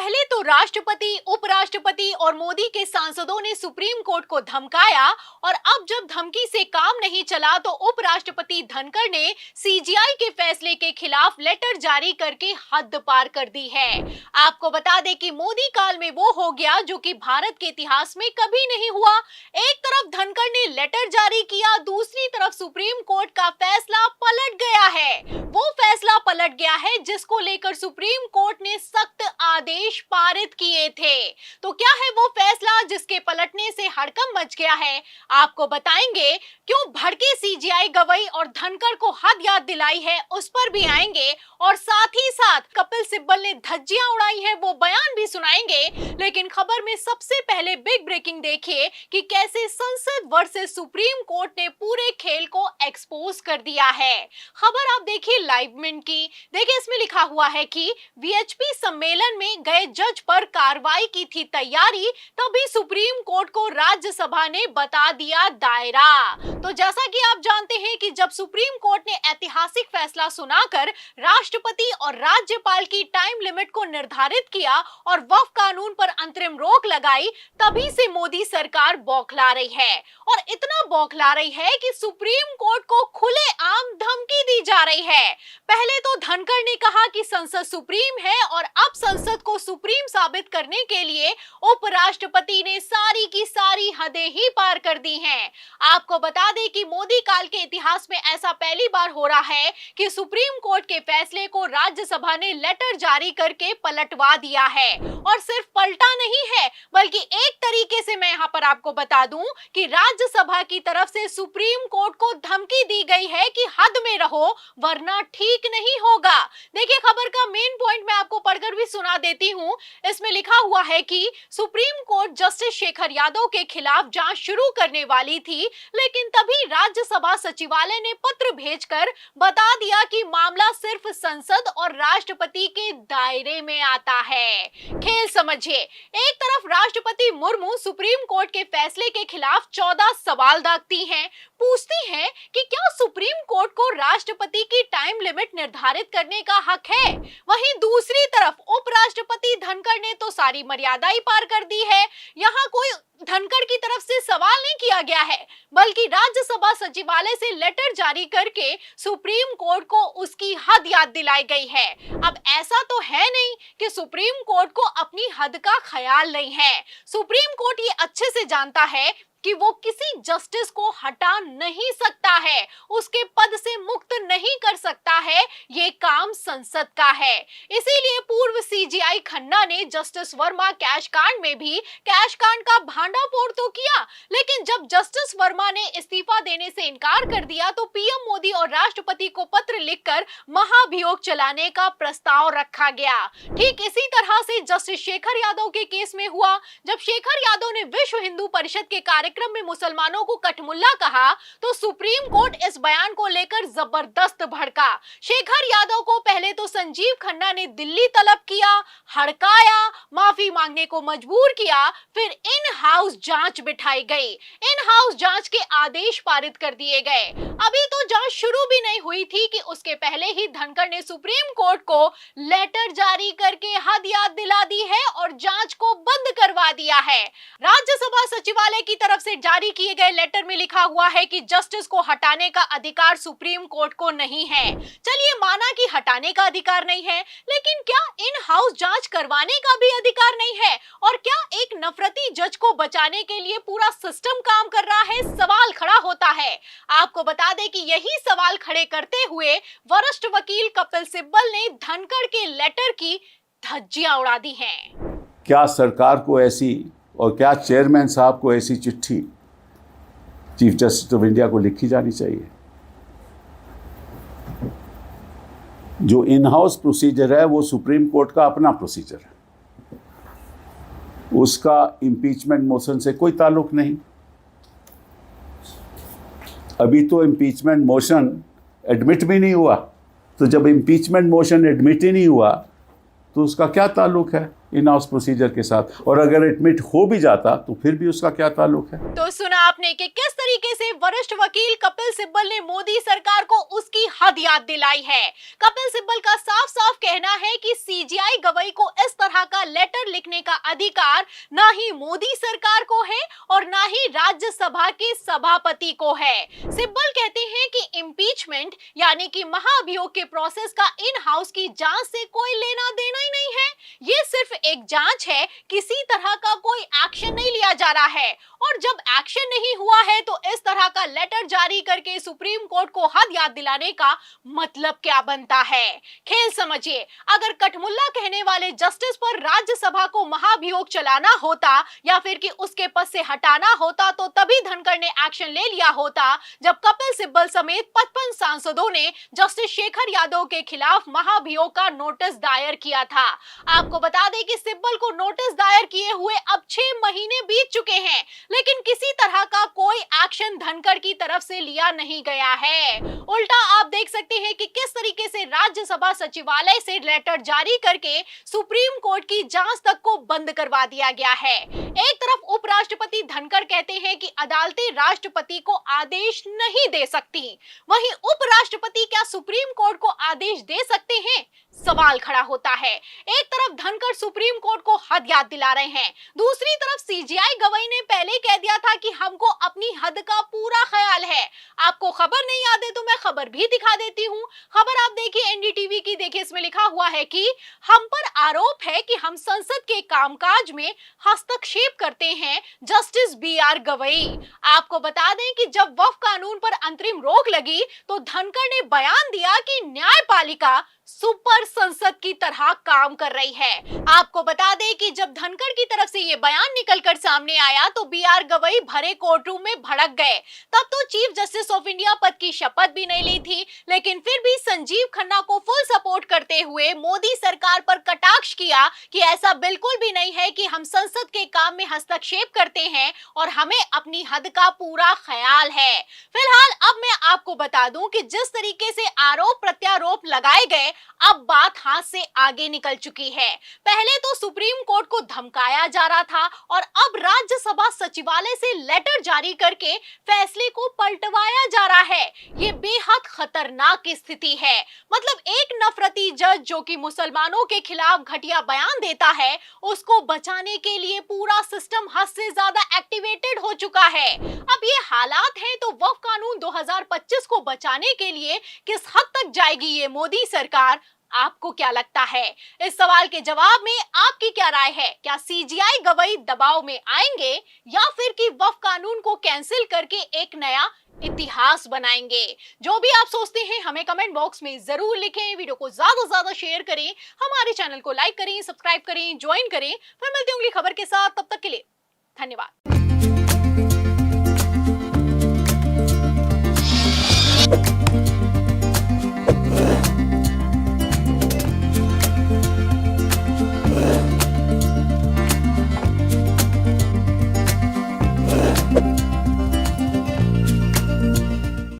पहले तो राष्ट्रपति, उपराष्ट्रपति और मोदी के सांसदों ने सुप्रीम कोर्ट को धमकाया और अब जब धमकी से काम नहीं चला तो उपराष्ट्रपति धनखड़ ने सीजीआई के फैसले के खिलाफ लेटर जारी करके हद पार कर दी है। आपको बता दें कि मोदी काल में वो हो गया जो कि भारत के इतिहास में कभी नहीं हुआ। एक तरफ धनखड़ ने लेटर जारी किया, दूसरी तरफ सुप्रीम कोर्ट का फैसला पलट गया है। वो फैसला पलट गया है जिसको लेकर सुप्रीम कोर्ट ने सख्त आदेश पारित किए थे। तो क्या है वो फैसला जिसके पलटने से हड़कंप मच गया है, आपको बताएंगे। क्यों भड़के सीजीआई गवई और धनखड़ को हद याद दिलाई है, उस पर भी आएंगे और साथ ही साथ कपिल सिब्बल ने धज्जियां उड़ाई है, वो बयान भी सुनाएंगे। लेकिन खबर में सबसे पहले बिग ब्रेकिंग देखिए कि कैसे संसद वर्सेस सुप्रीम कोर्ट ने पूरे खेल को एक्सपोज कर दिया है। खबर आप देखिए लाइव मिनट की। देखिए इसमें लिखा हुआ है कि वीएचपी सम्मेलन में गए जज पर कार्रवाई की थी तैयारी, तभी सुप्रीम कोर्ट को राज्यसभा ने बता दिया दायरा। तो जैसा कि आप जानते हैं कि जब सुप्रीम कोर्ट ने ऐतिहासिक फैसला सुनाकर राष्ट्रपति और राज्यपाल की टाइम लिमिट को निर्धारित किया और वक्फ कानून पर अंतरिम रोक लगाई, तभी से मोदी सरकार बौखला रही है। और इतना बौखला रही है कि सुप्रीम कोर्ट को खुलेआम धमकी दी जा रही है। पहले तो धनखड़ ने कहा कि संसद सुप्रीम है और अब संसद को सुप्रीम साबित करने के लिए उपराष्ट्रपति ने सारी की सारी हदें ही पार कर दी हैं। आपको बता दें कि मोदी काल के इतिहास में ऐसा पहली बार हो रहा है कि सुप्रीम कोर्ट के फैसले को राज्यसभा ने लेटर जारी करके पलटवा दिया है। और सिर्फ पलटा नहीं है बल्कि एक तरीके से मैं यहाँ पर आपको बता दूं कि राज्यसभा की तरफ से सुप्रीम कोर्ट को धमकी दी गई है कि हद में रहो वरना ठीक नहीं होगा। देखिए खबर का मेन पॉइंट मैं आपको पढ़कर भी सुना देती हूँ। इसमें लिखा हुआ है कि supreme court justice Shekhar Yadav के खिलाफ जांच शुरू करने वाली थी, लेकिन तभी राज्यसभा सचिवालय ने पत्र भेजकर बता दिया कि मामला सिर्फ संसद और राष्ट्रपति के दायरे में आता है। खेल समझिए, एक तरफ राष्ट्रपति मुर्मू सुप्रीम कोर्ट के फैसले के खिलाफ 14 सवाल दागती हैं, पूछती हैं कि क्या सुप्रीम कोर्ट को राष्ट्रपति की टाइम लिमिट निर्धारित करने का हक है। वहीं दूसरी तरफ उपराष्ट्रपति धनखड़ ने तो सारी मर्यादा ही पार कर दी है। यहाँ कोई धनखड़ की तरफ से सवाल नहीं किया गया है, बल्कि राज्यसभा सचिवालय से लेटर जारी करके सुप्रीम कोर्ट को उसकी हद याद दिलाई गई है। अब ऐसा तो है नहीं कि सुप्रीम कोर्ट को अपनी हद का ख्याल नहीं है। सुप्रीम कोर्ट ये अच्छे से जानता है कि वो किसी जस्टिस को हटा नहीं सकता है, उसके पद से मुक्त नहीं कर सकता है, ये काम संसद का है। इसीलिए पूर्व सीजीआई खन्ना ने जस्टिस वर्मा कैश कांड में भी कैश कांड का भांडाफोड़ तो किया, लेकिन जब जस्टिस वर्मा ने इस्तीफा देने से इनकार कर दिया तो पीएम मोदी और राष्ट्रपति को पत्र लिखकर महाभियोग चलाने का प्रस्ताव रखा गया। ठीक इसी तरह से जस्टिस शेखर यादव के केस में हुआ। जब शेखर यादव ने विश्व हिंदू परिषद के कार्यक्रम में मुसलमानों को कठमुल्ला कहा तो सुप्रीम कोर्ट इस बयान को लेकर जबरदस्त भड़का। शेखर यादव को पहले तो संजीव खन्ना ने दिल्ली तलब किया, हड़काया, माफी मांगने को मजबूर किया, फिर इन हाउस जांच बिठाई गई। इन हाउस जांच के आदेश पारित कर दिए गए। अभी तो जांच शुरू भी नहीं हुई थी कि उसके पहले ही धनखड़ ने सुप्रीम कोर्ट को लेटर जारी करके हद याद दिला दी है और जांच को बंद करवा दिया है। राज्यसभा सचिवालय की तरफ से जारी किए गए लेटर में लिखा हुआ है कि जस्टिस को हटाने का अधिकार सुप्रीम कोर्ट को नहीं है। चलिए माना कि हटाने का अधिकार नहीं है, लेकिन क्या इन हाउस जांच करवाने का भी अधिकार नहीं है? और क्या एक नफरती जज को बचाने के लिए पूरा सिस्टम काम कर रहा है? सवाल खड़ा होता है। आपको बता दें कि यही सवाल खड़े करते हुए वरिष्ठ वकील कपिल सिब्बल ने धनखड़ के लेटर की धज्जियां उड़ा दी हैं। क्या सरकार को ऐसी और क्या चेयरमैन साहब को ऐसी चिट्ठी चीफ जस्टिस ऑफ इंडिया को लिखी जानी चाहिए? जो इन हाउस प्रोसीजर है वो सुप्रीम कोर्ट का अपना प्रोसीजर है, उसका इम्पीचमेंट मोशन से कोई ताल्लुक नहीं। अभी तो इम्पीचमेंट मोशन एडमिट भी नहीं हुआ, तो जब इम्पीचमेंट मोशन एडमिट ही नहीं हुआ तो उसका क्या ताल्लुक है इन हाउस प्रोसीजर के साथ? और अगर एडमिट हो भी जाता तो फिर भी उसका क्या ताल्लुक है? तो सुना आपने कि किस तरीके से वरिष्ठ वकील कपिल सिब्बल ने मोदी सरकार को उसकी हद याद दिलाई है। कपिल सिब्बल का साफ साफ कहना है कि सीजीआई गवई को इस तरह तरह का लेटर लिखने का अधिकार ना ही मोदी सरकार को है और ना ही राज्यसभा के सभापति को है। सिब्बल कहते हैं कि इम्पीचमेंट यानी कि महाभियोग के प्रोसेस का इन हाउस की जांच से कोई लेना देना ही नहीं है। ये सिर्फ एक जांच है, किसी तरह का कोई एक्शन नहीं लिया जा रहा है। और जब एक्शन नहीं हुआ है तो इस तरह का लेटर जारी करके सुप्रीम कोर्ट को हद याद दिलाने का मतलब क्या बनता है? खेल समझिए, अगर कठमुल्ला कहने वाले जस्टिस पर राज्यसभा को महाभियोग चलाना होता या फिर कि उसके पद से हटाना होता तो तभी धनखड़ ने एक्शन ले लिया होता जब कपिल सिब्बल समेत 55 सांसदों ने जस्टिस शेखर यादव के खिलाफ महाभियोग का नोटिस दायर किया था। आपको बता दें कि सिब्बल को नोटिस दायर किए हुए अब 6 महीने बीत चुके हैं, लेकिन किसी तरह का कोई एक्शन धनखड़ की तरफ से लिया नहीं गया है। उल्टा आप देख सकते हैं कि किस तरीके से राज्यसभा सचिवालय से लेटर जारी करके सुप्रीम कोर्ट की जांच तक को बंद करवा दिया गया है। एक तरफ उपराष्ट्रपति धनखड़ कहते हैं कि अदालतें राष्ट्रपति को आदेश नहीं दे सकती, वहीं उपराष्ट्रपति क्या सुप्रीम कोर्ट को आदेश दे सकते हैं? सवाल खड़ा होता है। एक तरफ धनखड़ सुप्रीम कोर्ट को हद याद दिला रहे हैं, दूसरी तरफ सीजीआई गवाही ने पहले कह दिया था कि हमको अपनी हद का पूरा ख्याल है। आपको खबर नहीं याद है तो मैं खबर भी दिखा देती हूँ। खबर आप देखिए एनडीटीवी की, देखिए इसमें लिखा हुआ है कि हम पर आरोप है कि हम संसद के कामकाज में हस्तक्षेप करते हैं, जस्टिस बीआर गवई। आपको बता दें कि जब वक्फ कानून पर अंतरिम रोक लगी तो धनखड़ ने बयान दिया कि न्यायपालिका सुपर संसद की तरह काम कर रही है। आपको बता दें कि जब धनखड़ की तरफ से ये बयान निकलकर सामने आया तो बीआर गवई भरे कोर्टरूम में भड़क गए। तब तो चीफ जस्टिस ऑफ इंडिया पद की शपथ भी नहीं ली थी, लेकिन फिर भी संजीव खन्ना को फुल सपोर्ट करते हुए मोदी सरकार पर कटाक्ष किया कि ऐसा बिल्कुल भी नहीं है कि हम संसद के काम में हस्तक्षेप करते हैं और हमें अपनी हद का पूरा ख्याल है। फिलहाल अब मैं आपको बता दूं कि जिस तरीके से आरोप प्रत्यारोप लगाए गए, अब बात हाथ से आगे निकल चुकी है। पहले तो सुप्रीम कोर्ट को धमकाया जा रहा था और अब राज्यसभा सचिवालय से लेटर जारी करके फैसले को पलटवाया जा रहा है। ये बेहद खतरनाक स्थिति है। मतलब एक नफरती जज जो कि मुसलमानों के खिलाफ घटिया बयान देता है, उसको बचाने के लिए पूरा सिस्टम हद से ज्यादा एक्टिवेटेड हो चुका है। अब ये हालात हैं तो वक्फ कानून 2025 को बचाने के लिए किस हद तक जाएगी ये मोदी सरकार? आपको क्या लगता है? इस सवाल के जवाब में आपकी क्या राय है? क्या सीजीआई गवाही दबाव में आएंगे या फिर कि वक्फ कानून को कैंसिल करके एक नया इतिहास बनाएंगे? जो भी आप सोचते हैं हमें कमेंट बॉक्स में जरूर लिखें। वीडियो को ज्यादा से ज्यादा शेयर करें, हमारे चैनल को लाइक करें, सब्सक्राइब करें, ज्वाइन करें। फिर मिलते हैं अगली खबर के साथ, तब तक के लिए धन्यवाद।